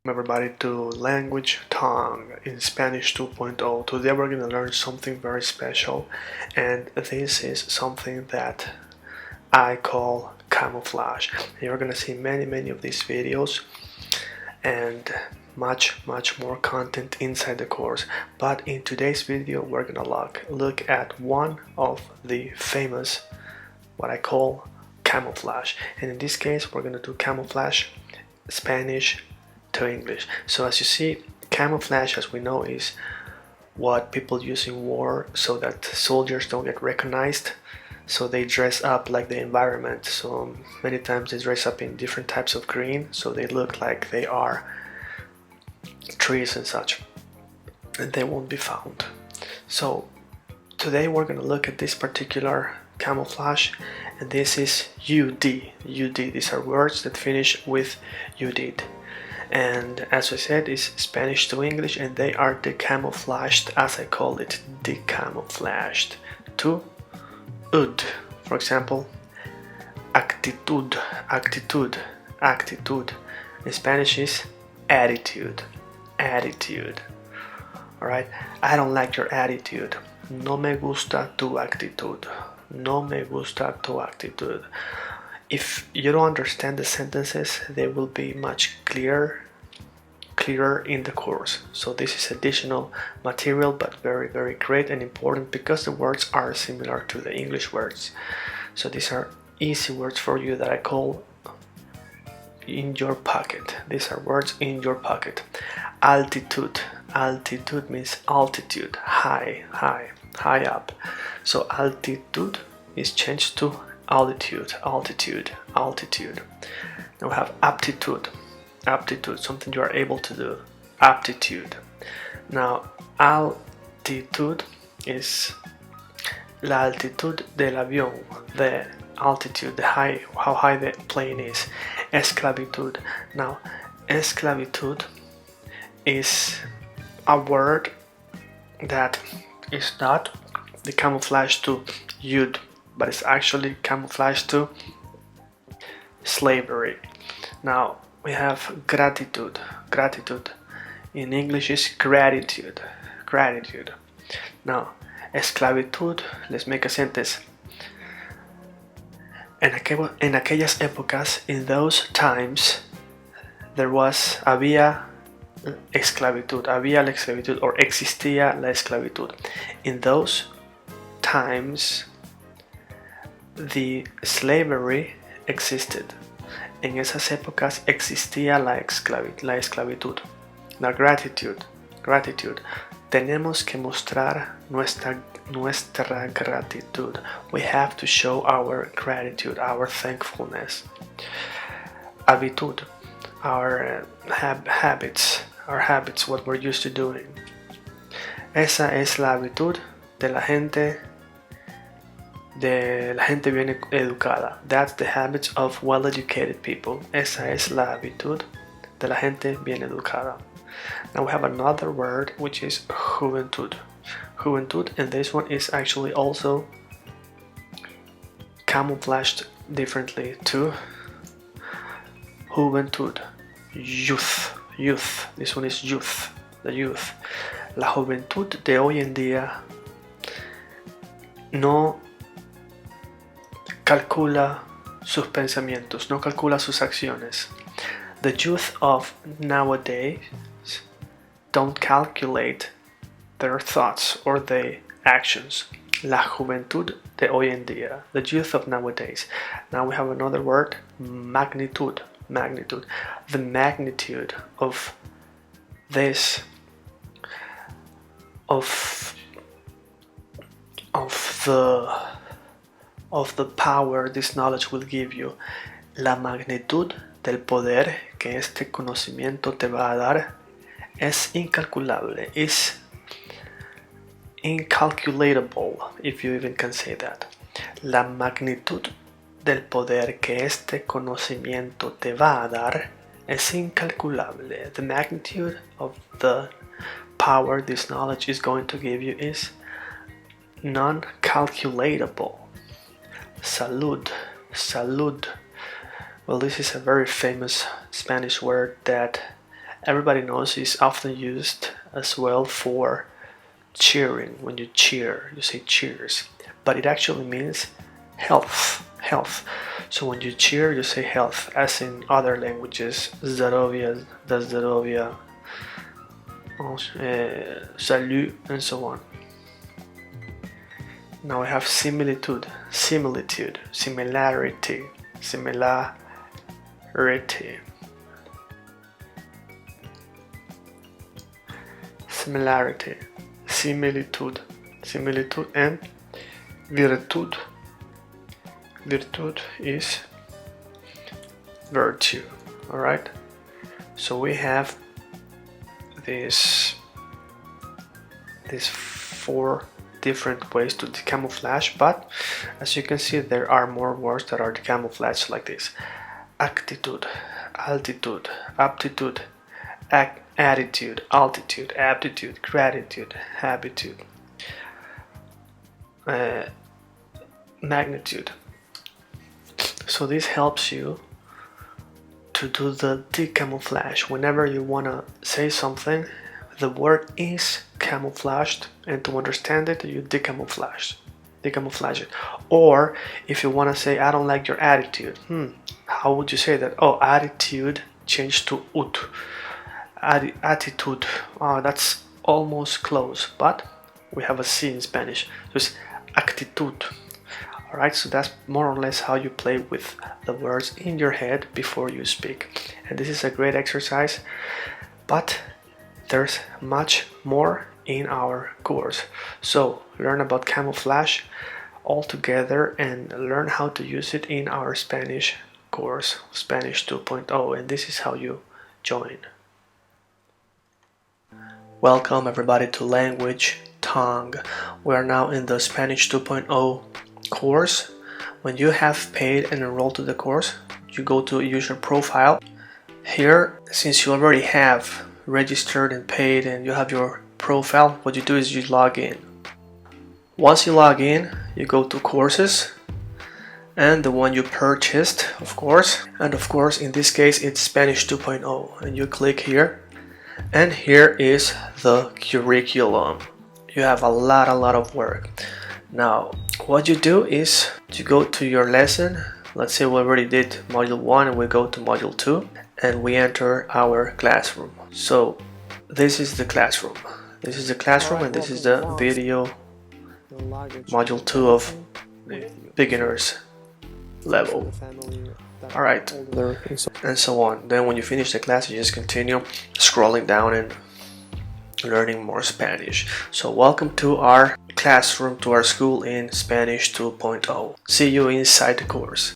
Everybody to Language Tongue in Spanish 2.0. Today we're going to learn something very special, and this is something that I call camouflage. You're going to see many of these videos and much more content inside the course, but in today's video we're going to look at one of the famous, what I call camouflage, and in this case we're going to do camouflage Spanish to English. So as you see, camouflage, as we know, is what people use in war so that soldiers don't get recognized, so they dress up like the environment. So many times they dress up in different types of green so they look like they are trees and such, and they won't be found. So today we're going to look at this particular camouflage, and this is UD. These are words that finish with you did, and as I said, is Spanish to English, and they are decamouflaged, as I call it, decamouflaged to ud. For example, actitud. In Spanish is attitude. Alright, I don't like your attitude. No me gusta tu actitud. If you don't understand the sentences, they will be much clearer in the course. So this is additional material, but very great and important because the words are similar to the English words. So these are easy words for you that I call in your pocket. These are words in your pocket. Altitude means altitude, high up. So altitude is changed to altitude. Now we have aptitude, something you are able to do, aptitude. Now altitude is la altitud del avión, the altitude, how high the plane is. Esclavitud. Now esclavitud is a word that is not the camouflage to youth, but it's actually camouflage to slavery. Now we have gratitude. In English is gratitude. Now esclavitud, let's make a sentence. En aquellas épocas, in those times, había la esclavitud, or existía la esclavitud. In those times, the slavery existed. En esas épocas existía la esclavitud. Now gratitude. Tenemos que mostrar nuestra gratitud. We have to show our gratitude, our thankfulness. Habitud, our habits, what we're used to doing. Esa es la habitud de la gente bien educada. That's the habits of well-educated people. Esa es la habitud de la gente bien educada. Now we have another word, which is juventud, and this one is actually also camouflaged differently to juventud, youth. This one is youth, the youth. La juventud de hoy en día no calcula sus pensamientos, no calcula sus acciones. The youth of nowadays don't calculate their thoughts or their actions. La juventud de hoy en día, the youth of nowadays. Now we have another word, magnitude. The magnitude of this, of the power this knowledge will give you. La magnitud del poder que este conocimiento te va a dar es incalculable, is incalculable, if you even can say that. La magnitud del poder que este conocimiento te va a dar es incalculable. The magnitude of the power this knowledge is going to give you is non-calculatable. Salud. Well, this is a very famous Spanish word that everybody knows is often used as well for cheering. When you cheer, you say cheers, but it actually means health. So when you cheer, you say health, as in other languages, здоровье, да здоровья, salut, and so on. Now we have similitude, similarity, similitude, and virtud. Virtud is virtue. All right. So we have these 4 different ways to decamouflage, but as you can see, there are more words that are decamouflaged like this: attitude, altitude, aptitude, attitude, altitude, aptitude, gratitude, habitude, magnitude. So this helps you to do the decamouflage. Whenever you want to say something, the word is camouflaged, and to understand it, you decamouflage it. Or if you want to say, I don't like your attitude, how would you say that? Oh, attitude changed to ut. Attitude, that's almost close, but we have a C in Spanish, so it's actitud. Alright, so that's more or less how you play with the words in your head before you speak. And this is a great exercise, but there's much more in our course. So learn about camouflage all together and learn how to use it in our Spanish course, Spanish 2.0, and this is how you join. Welcome everybody to Language Tongue. We are now in the Spanish 2.0 course. When you have paid and enrolled to the course, you go to user profile. Here, since you already have registered and paid and you have your profile, what you do is you log in. Once you log in, you go to courses and the one you purchased, of course. And of course, in this case, it's Spanish 2.0, and you click here. And here is the curriculum. You have a lot of work. Now, what you do is to go to your lesson. Let's say we already did module 1 and we go to module 2 and we enter our classroom. So this is the classroom. This is the classroom and this is the video module 2 of beginners level. Alright, and so on. Then when you finish the class, you just continue scrolling down and learning more Spanish. So welcome to our classroom, to our school in Spanish 2.0. See you inside the course.